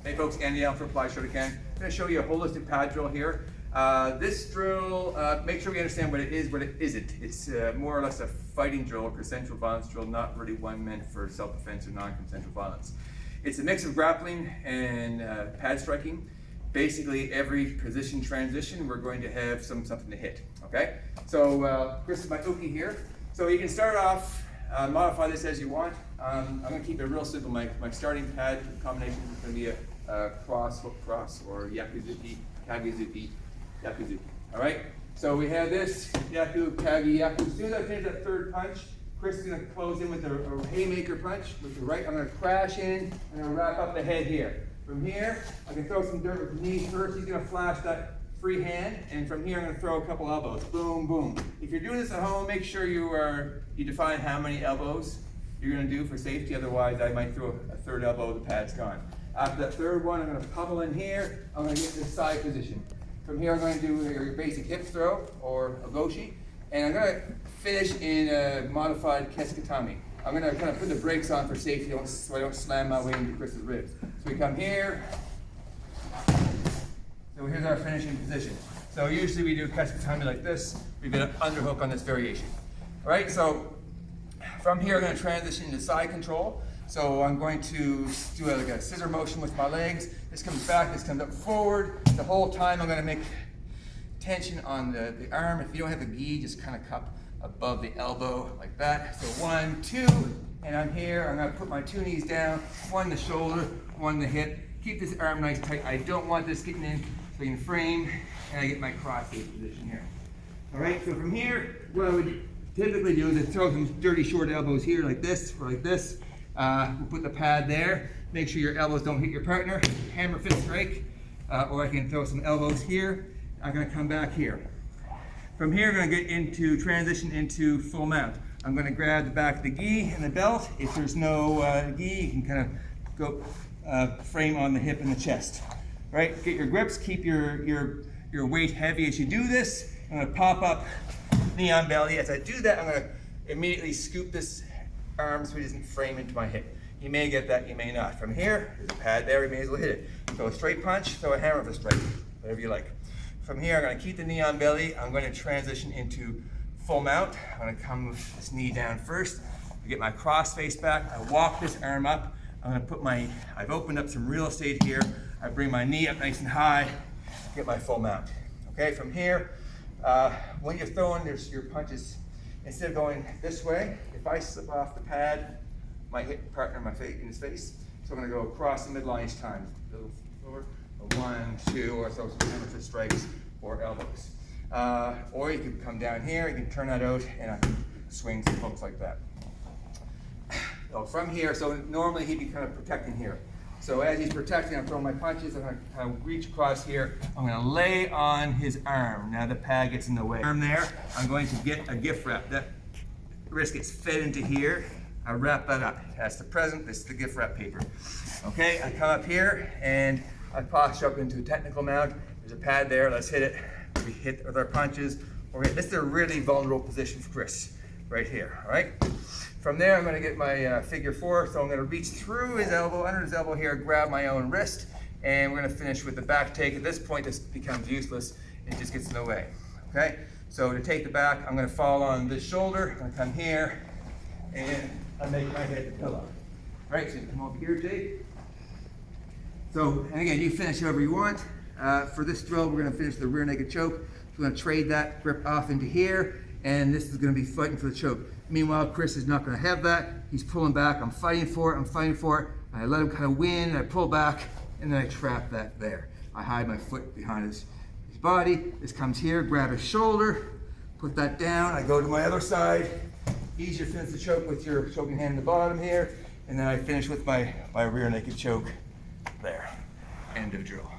Hey folks, Andy Allen from Apply Shotokan. I'm going to show you a holistic pad drill here. This drill, make sure we understand what it is, what it isn't. It's more or less a fighting drill, or consensual violence drill, not really one meant for self-defense or non-consensual violence. It's a mix of grappling and pad striking. Basically, every position transition, we're going to have something to hit, okay? So Chris is my uke here. So you can start off, modify this as you want. I'm going to keep it real simple. My starting pad combination is going to be a cross, hook cross, or yakuzuki, kagezuki, yakuzuki. All right? So we have this, yaku, kage, yaku. As soon as I finish that third punch, Chris is going to close in with a haymaker punch with the right. I'm going to crash in, and I'm going to wrap up the head here. From here, I can throw some dirt with the knees first. He's going to flash that free hand, and from here I'm going to throw a couple elbows. Boom, boom. If you're doing this at home, make sure you define how many elbows you're going to do for safety. Otherwise, I might throw a third elbow. The pad's gone. After that third one, I'm going to pummel in here. I'm going to get to the side position. From here, I'm going to do your basic hip throw or a goshi, and I'm going to finish in a modified kesa gatame. I'm going to kind of put the brakes on for safety so I don't slam my way into Chris's ribs. So we come here. So here's our finishing position. So usually we do kesa gatame like this. We get an underhook on this variation. All right, so from here I'm going to transition to side control. So I'm going to do like a scissor motion with my legs. This comes back, this comes up forward. The whole time I'm going to make tension on the arm. If you don't have the gi, just kind of cup above the elbow like that. So 1, 2, and I'm here. I'm going to put my two knees down, one the shoulder, one the hip. Keep this arm nice tight. I don't want this getting in so you can frame, and I get my cross-face position here. All right, so from here, what I would typically do is throw some dirty short elbows here like this or like this. We'll put the pad there. Make sure your elbows don't hit your partner. Hammer fist strike, or I can throw some elbows here. I'm going to come back here. From here, I'm going to get into transition into full mount. I'm going to grab the back of the gi and the belt. If there's no gi, you can kind of go frame on the hip and the chest. Right? Get your grips. Keep your weight heavy as you do this. I'm going to pop up knee on belly. As I do that, I'm going to immediately scoop this arm so it doesn't frame into my hip. You may get that, you may not. From here, there's a pad there. You may as well hit it. Throw a straight punch. Throw a hammer fist strike. Whatever you like. From here, I'm going to keep the knee on belly. I'm going to transition into full mount. I'm going to come with this knee down first. I get my cross face back. I walk this arm up. I'm going to put I've opened up some real estate here. I bring my knee up nice and high. Get my full mount. Okay, from here, when you're throwing your punches, instead of going this way, if I slip off the pad, my hit partner in his face. So I'm going to go across the midline each time. A little forward. 1, 2, or throw some hammer fist strikes or elbows. Or you can come down here, you can turn that out, and I can swing some hooks like that. So from here, so normally he'd be kind of protecting here. So as he's protecting, I'm throwing my punches, I'm going to kind of reach across here. I'm going to lay on his arm. Now the pad gets in the way. Arm there, I'm going to get a gift wrap. That wrist gets fed into here. I wrap that up. That's the present, this is the gift wrap paper. Okay, I come up here, and I posture up into a technical mount. There's a pad there, let's hit it. We hit with our punches. This is a really vulnerable position for Chris, right here, all right? From there, I'm gonna get my figure 4, so I'm gonna reach through his elbow, under his elbow here, grab my own wrist, and we're gonna finish with the back take. At this point, this becomes useless. It just gets in the way, okay? So to take the back, I'm gonna fall on this shoulder. I'm gonna come here, and I make my head the pillow. All right, so you come over here, Jake. So, and again, you finish however you want. For this drill, we're going to finish the rear naked choke. So we're going to trade that grip off into here, and this is going to be fighting for the choke. Meanwhile, Chris is not going to have that. He's pulling back. I'm fighting for it. I'm fighting for it. I let him kind of win, and I pull back, and then I trap that there. I hide my foot behind his body. This comes here, grab his shoulder, put that down. I go to my other side. Easier to finish the choke with your choking hand in the bottom here, and then I finish with my rear naked choke. There, end of drill.